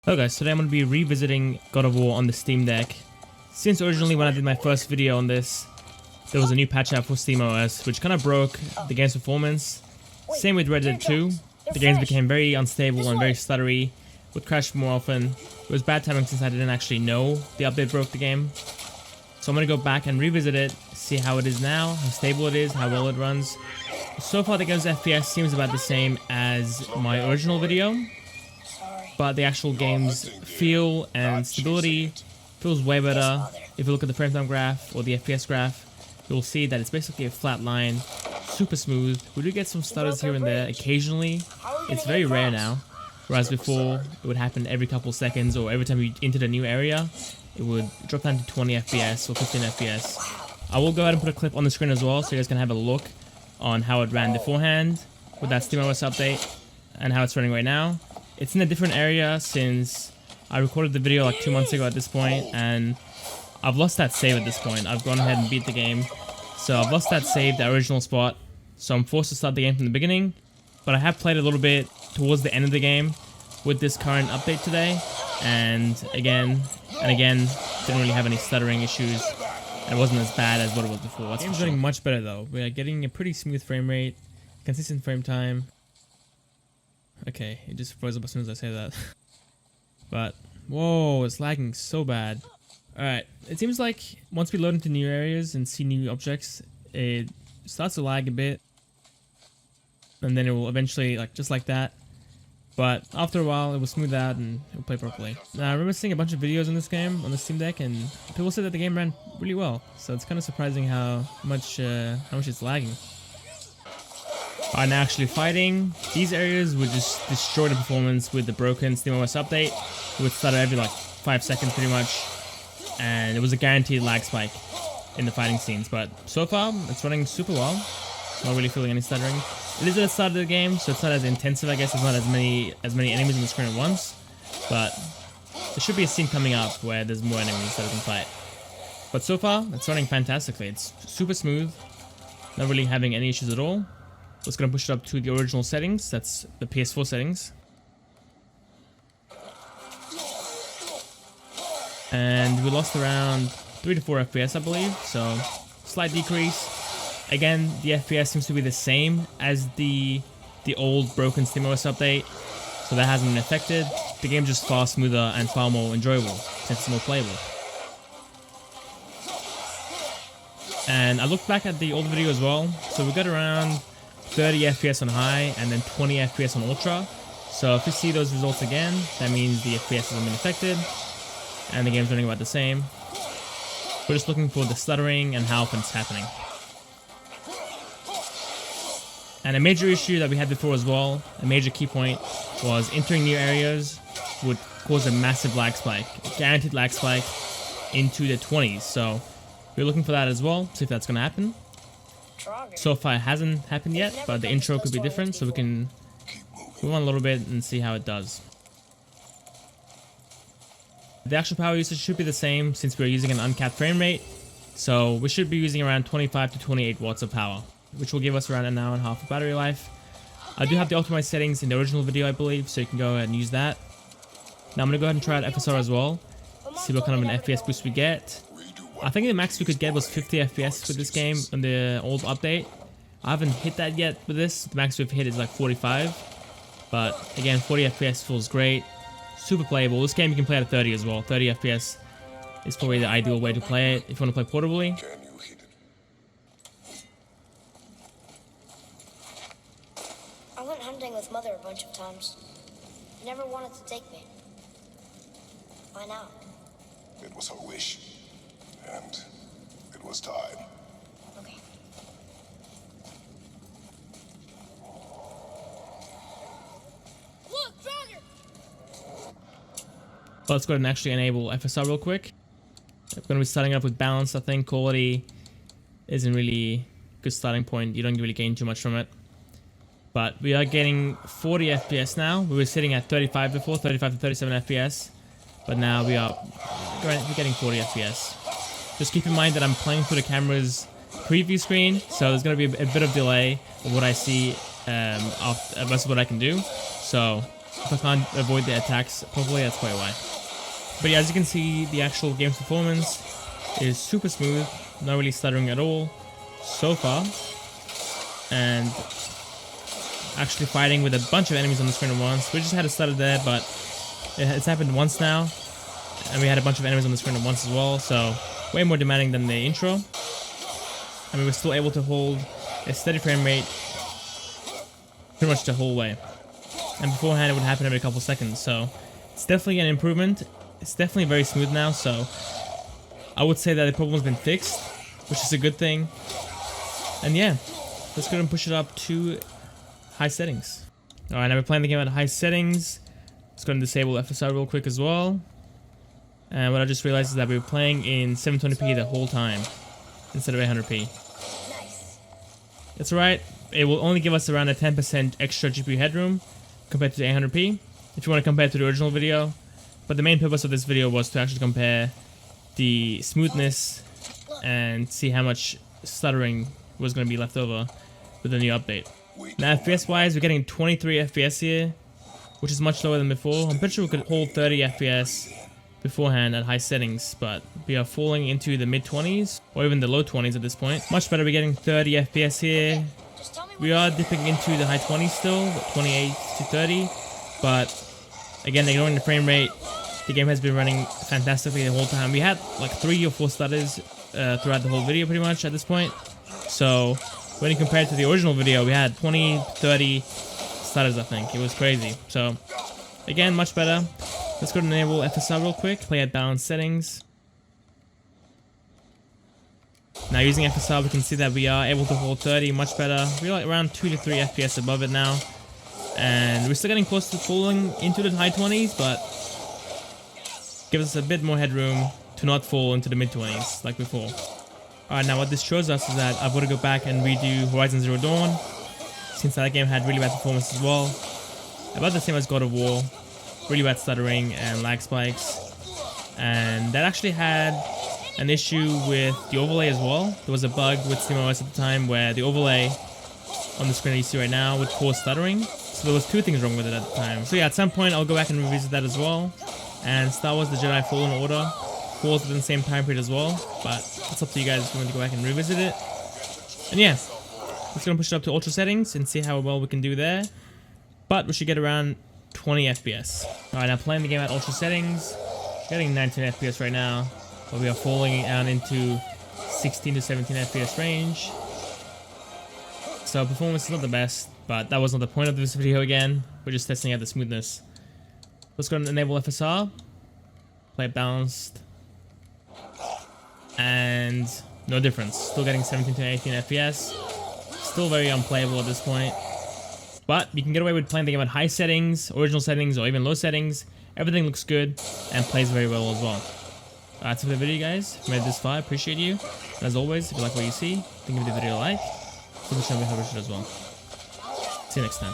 Hello guys, today I'm going to be revisiting God of War on the Steam Deck. Since originally when I did my first video on this, there was a new patch out for SteamOS which kind of broke the game's performance. Same with Red Dead 2, the games became very unstable and very stuttery, would crash more often. It was bad timing since I didn't actually know the update broke the game. So I'm going to go back and revisit it, see how it is now, how stable it is, how well it runs. So far the game's FPS seems about the same as my original video, but the actual game's feel and stability feels way better. If you look at the frame time graph or the FPS graph, you'll see that it's basically a flat line, super smooth. We do get some stutters here and there occasionally. It's very rare now, whereas before it would happen every couple seconds, or every time you entered a new area, it would drop down to 20 FPS or 15 FPS. I will go ahead and put a clip on the screen as well, so you guys can have a look on how it ran beforehand with that SteamOS update and how it's running right now. It's in a different area since I recorded the video like 2 months ago at this point, and I've lost that save at this point. I've gone ahead and beat the game, so I've lost that save, the original spot, so I'm forced to start the game from the beginning. But I have played a little bit towards the end of the game with this current update today, and again didn't really have any stuttering issues. It wasn't as bad as what it was before. The game's running much better though. We are getting a pretty smooth frame rate, consistent frame time. Okay, it just froze up as soon as I say that. But, whoa, it's lagging so bad. Alright, it seems like once we load into new areas and see new objects, it starts to lag a bit. And then it will eventually, just like that. But after a while, it will smooth out and it will play properly. Now, I remember seeing a bunch of videos on this game, on the Steam Deck, and people said that the game ran really well. So it's kind of surprising how much it's lagging. By now actually fighting, these areas would just destroy the performance with the broken SteamOS update. It would stutter every 5 seconds pretty much, and it was a guaranteed lag spike in the fighting scenes. But so far, it's running super well. Not really feeling any stuttering. It is at the start of the game, so it's not as intensive, I guess. There's not as many enemies on the screen at once, but there should be a scene coming up where there's more enemies that we can fight. But so far, it's running fantastically. It's super smooth, not really having any issues at all. Just gonna push it up to the original settings. That's the PS4 settings. And we lost around 3 to 4 FPS, I believe. So slight decrease. Again, the FPS seems to be the same as the old broken SteamOS update, so that hasn't been affected. The game's just far smoother and far more enjoyable since it's more playable. And I looked back at the old video as well. So we got around 30 FPS on high and then 20 FPS on ultra. So if you see those results again, that means the FPS hasn't been affected and the game's running about the same. We're just looking for the stuttering and how often it's happening. And a major issue that we had before as well, a major key point, was entering new areas would cause a massive lag spike, a guaranteed lag spike into the 20s. So we're looking for that as well, see if that's going to happen. So far it hasn't happened yet, but the intro could be different, so we can move on a little bit and see how it does. The actual power usage should be the same since we're using an uncapped frame rate, so we should be using around 25 to 28 watts of power, which will give us around an hour and a half of battery life. I do have the optimized settings in the original video, I believe, so you can go ahead and use that. Now I'm going to go ahead and try out FSR as well, see what kind of an FPS boost we get. I think the max we could get was 50 FPS with this game on the old update. I haven't hit that yet with this. The max we've hit is 45. But again, 40 FPS feels great. Super playable. This game you can play at 30 as well. 30 FPS is probably the ideal way to play it if you want to play portably. I went hunting with Mother a bunch of times. She never wanted to take me. Why not? It was her wish. And it was time. Okay. Look, Jogger! Let's go ahead and actually enable FSR real quick. I'm going to be starting up with balance. I think quality isn't really a good starting point. You don't really gain too much from it. But we are getting 40 FPS now. We were sitting at 35 before, 35 to 37 FPS. But now we're getting 40 FPS. Just keep in mind that I'm playing through the camera's preview screen, so there's going to be a bit of delay of what I see versus what I can do. So if I can't avoid the attacks properly, that's probably why. But yeah, as you can see, the actual game's performance is super smooth, not really stuttering at all so far, and actually fighting with a bunch of enemies on the screen at once. We just had a stutter there, but it's happened once now, and we had a bunch of enemies on the screen at once as well, so way more demanding than the intro. I mean, we're still able to hold a steady frame rate pretty much the whole way, and beforehand it would happen every couple seconds, so it's definitely an improvement. It's definitely very smooth now, so I would say that the problem's been fixed, which is a good thing. And yeah, let's go ahead and push it up to high settings. Alright, now we're playing the game at high settings. Let's go ahead and disable FSR real quick as well. And what I just realized is that we were playing in 720p the whole time instead of 800p. That's right, it will only give us around a 10% extra GPU headroom compared to the 800p if you want to compare it to the original video. But the main purpose of this video was to actually compare the smoothness and see how much stuttering was going to be left over with the new update. Now FPS wise, we're getting 23 FPS here, which is much lower than before. I'm pretty sure we could hold 30 FPS beforehand at high settings, but we are falling into the mid 20s or even the low 20s at this point. Much better, we're getting 30 FPS here. We are dipping into the high 20s still, 28 to 30, but again, ignoring the frame rate, the game has been running fantastically the whole time. We had like 3 or 4 stutters throughout the whole video pretty much at this point. So when you compare it to the original video, we had 20, 30 stutters, I think. It was crazy. So again, much better. Let's go to enable FSR real quick, play at balance settings. Now using FSR, we can see that we are able to hold 30, much better. We're like around 2 to 3 FPS above it now. And we're still getting close to falling into the high 20s, but gives us a bit more headroom to not fall into the mid 20s like before. Alright, now what this shows us is that I've got to go back and redo Horizon Zero Dawn, since that game had really bad performance as well. About the same as God of War, really bad stuttering and lag spikes. And that actually had an issue with the overlay as well. There was a bug with SteamOS at the time where the overlay on the screen that you see right now would cause stuttering. So there was 2 things wrong with it at the time. So yeah, at some point I'll go back and revisit that as well. And Star Wars The Jedi Fallen Order falls within the same time period as well, but it's up to you guys if you want to go back and revisit it. And yeah, let's go and push it up to ultra settings and see how well we can do there. But we should get around 20 FPS. Alright, now playing the game at ultra settings, getting 19 FPS right now, but we are falling down into 16 to 17 FPS range. So performance is not the best, but that was not the point of this video again. We're just testing out the smoothness. Let's go and enable FSR, play it balanced, and no difference. Still getting 17 to 18 FPS. Still very unplayable at this point. But you can get away with playing the game at high settings, original settings, or even low settings. Everything looks good and plays very well as well. That's it for the video, guys. If you made it this far, I appreciate you. And as always, if you like what you see, then give the video a like. Subscribe to the channel as well. See you next time.